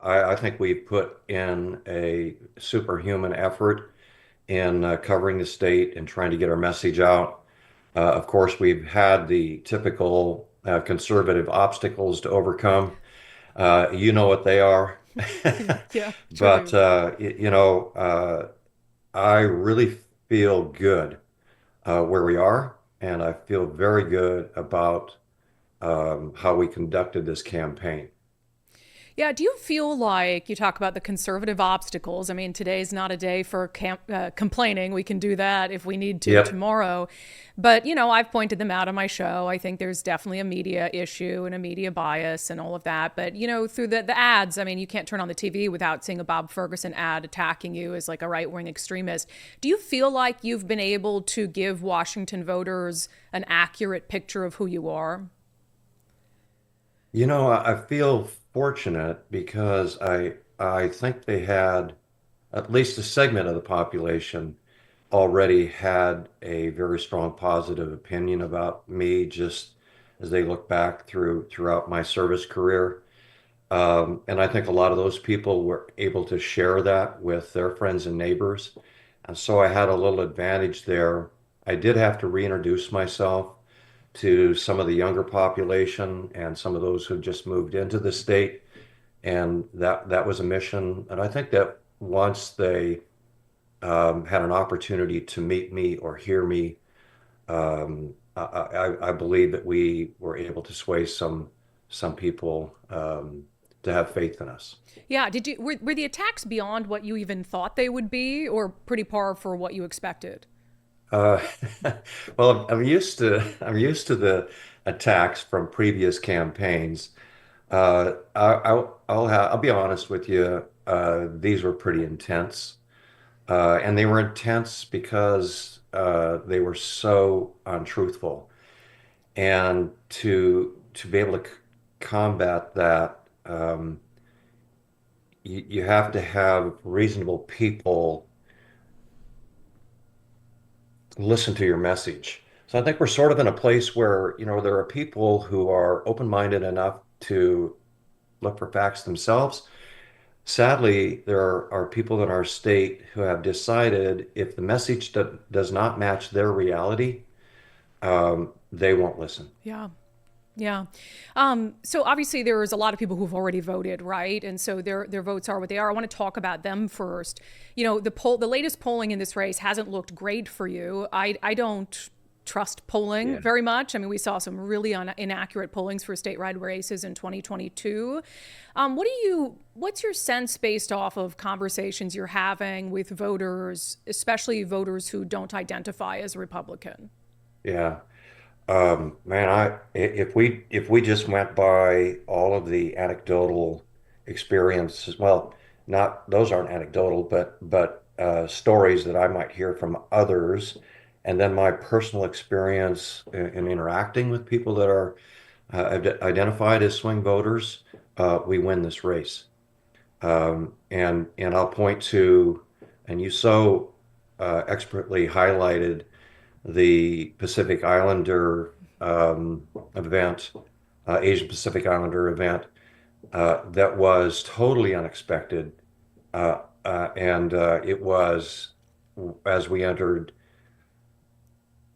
I think we've put in a superhuman effort in covering the state and trying to get our message out. Of course, we've had the typical conservative obstacles to overcome. You know what they are. Yeah, sure But, do. I really feel good where we are, and I feel very good about how we conducted this campaign. Yeah, do you feel like you talk about the conservative obstacles? I mean, today's not a day for complaining. We can do that if we need to Yep. tomorrow. But, I've pointed them out on my show. I think there's definitely a media issue and a media bias and all of that. But, through the ads, I mean, you can't turn on the TV without seeing a Bob Ferguson ad attacking you as like a right wing extremist. Do you feel like you've been able to give Washington voters an accurate picture of who you are? I feel fortunate because I think they had at least a segment of the population already had a very strong positive opinion about me just as they look back throughout my service career. And I think a lot of those people were able to share that with their friends and neighbors. And so I had a little advantage there. I did have to reintroduce myself to some of the younger population and some of those who just moved into the state. And that was a mission. And I think that once they had an opportunity to meet me or hear me, I believe that we were able to sway some people to have faith in us. Yeah, were the attacks beyond what you even thought they would be, or pretty par for what you expected? Uh, well, I'm used to the attacks from previous campaigns. I'll be honest with you. These were pretty intense, and they were intense because they were so untruthful. And to be able to combat that, you have to have reasonable people listen to your message. So I think we're sort of in a place where, there are people who are open-minded enough to look for facts themselves. Sadly, there are people in our state who have decided if the message does not match their reality, they won't listen. Yeah. Yeah. So obviously there's a lot of people who've already voted, right? And so their votes are what they are. I want to talk about them first. The latest polling in this race hasn't looked great for you. I don't trust polling Yeah. very much. I mean, we saw some really inaccurate pollings for statewide races in 2022. What's your sense based off of conversations you're having with voters, especially voters who don't identify as Republican? Yeah. Man, if we just went by all of the anecdotal experiences, well, not those aren't anecdotal, but stories that I might hear from others, and then my personal experience in interacting with people that are identified as swing voters, we win this race. And I'll point to, and you so expertly highlighted the Pacific Islander event, Asian Pacific Islander event, that was totally unexpected. And it was, as we entered,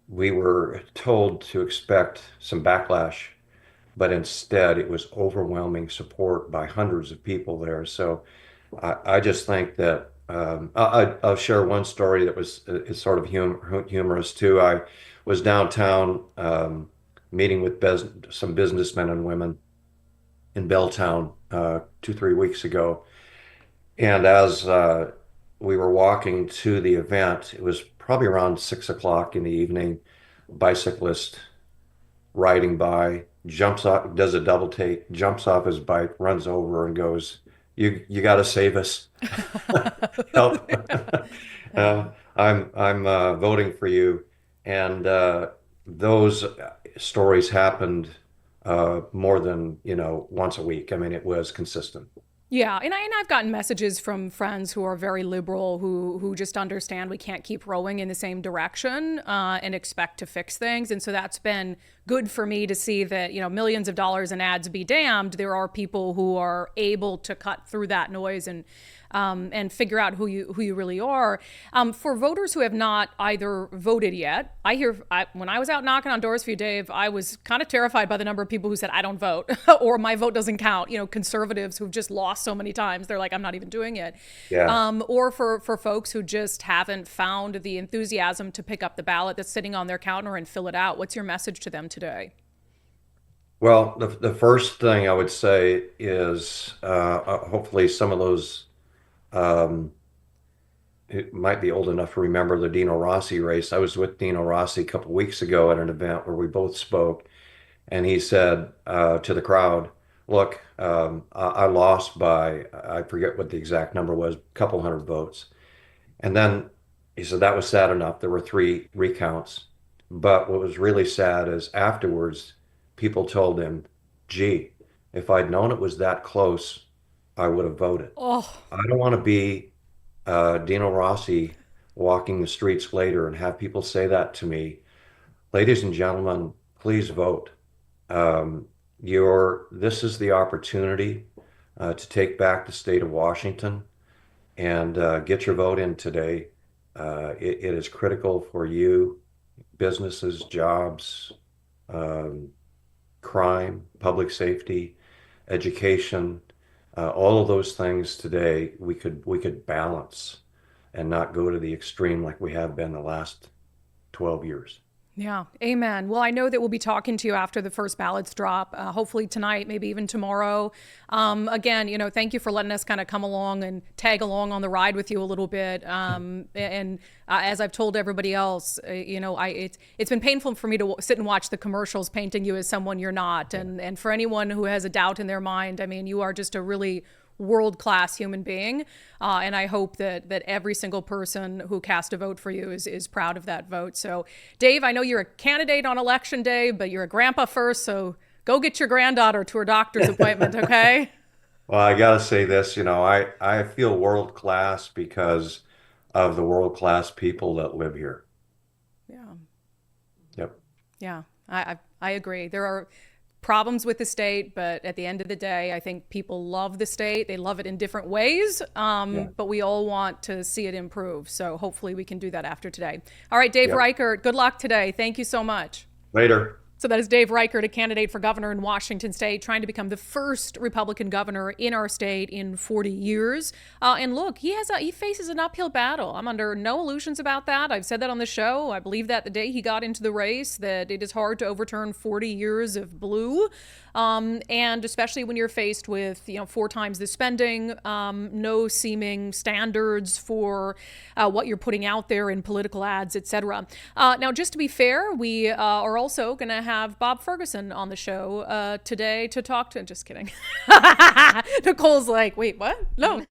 we were told to expect some backlash, but instead it was overwhelming support by hundreds of people there. So I just think that I'll share one story that was is sort of humorous too. I was downtown meeting with some businessmen and women in Belltown 2, 3 weeks ago, and as we were walking to the event, it was probably around 6 o'clock in the evening. Bicyclist riding by, jumps off, does a double take, jumps off his bike, runs over and goes, "You got to save us. Help. Yeah. I'm voting for you." And those stories happened more than, once a week. I mean, it was consistent. Yeah, and I've gotten messages from friends who are very liberal who just understand we can't keep rowing in the same direction and expect to fix things. And so that's been good for me to see that, millions of dollars in ads be damned. There are people who are able to cut through that noise and figure out who you really are. For voters who have not either voted yet, when I was out knocking on doors for you, Dave, I was kind of terrified by the number of people who said I don't vote or my vote doesn't count. Conservatives who've just lost so many times, they're like, I'm not even doing it. Yeah. Or for folks who just haven't found the enthusiasm to pick up the ballot that's sitting on their counter and fill it out. What's your message to them today? Well, the first thing I would say is hopefully some of those um, who might be old enough to remember the Dino Rossi race. I was with Dino Rossi a couple of weeks ago at an event where we both spoke, and he said to the crowd, "Look, I lost by I forget what the exact number was, a couple hundred votes." And then he said that was sad enough. There were three recounts. But what was really sad is afterwards, people told him, gee, if I'd known it was that close, I would have voted. Oh, I don't want to be Dino Rossi walking the streets later and have people say that to me. Ladies and gentlemen, please vote. This is the opportunity to take back the state of Washington and get your vote in today. It is critical for you, businesses, jobs, um, crime, public safety, education, all of those things today we could balance and not go to the extreme like we have been the last 12 years. yeah. Amen. Well, I know that we'll be talking to you after the first ballots drop, hopefully tonight, maybe even tomorrow. Again, thank you for letting us kind of come along and tag along on the ride with you a little bit. And as I've told everybody else, it's been painful for me to sit and watch the commercials painting you as someone you're not. And for anyone who has a doubt in their mind, I mean, you are just a really world-class human being. And I hope that every single person who cast a vote for you is proud of that vote. So, Dave, I know you're a candidate on election day, but you're a grandpa first. So go get your granddaughter to her doctor's appointment, okay? Well, I gotta say this, I feel world class because of the world class people that live here. Yeah. Yep. Yeah. I agree. There are problems with the state, but at the end of the day, I think people love the state. They love it in different ways, Yeah. but we all want to see it improve. So hopefully we can do that after today. All right, Dave Yep. Reichert, good luck today. Thank you so much. Later. So that is Dave Reichert, a candidate for governor in Washington state, trying to become the first Republican governor in our state in 40 years. And look, he faces an uphill battle. I'm under no illusions about that. I've said that on the show. I believe that the day he got into the race, that it is hard to overturn 40 years of blue. And especially when you're faced with, 4 times the spending, no seeming standards for what you're putting out there in political ads, etc. Now, just to be fair, we are also going to have Bob Ferguson on the show today to talk to. Just kidding. Nicole's like, wait, what? No.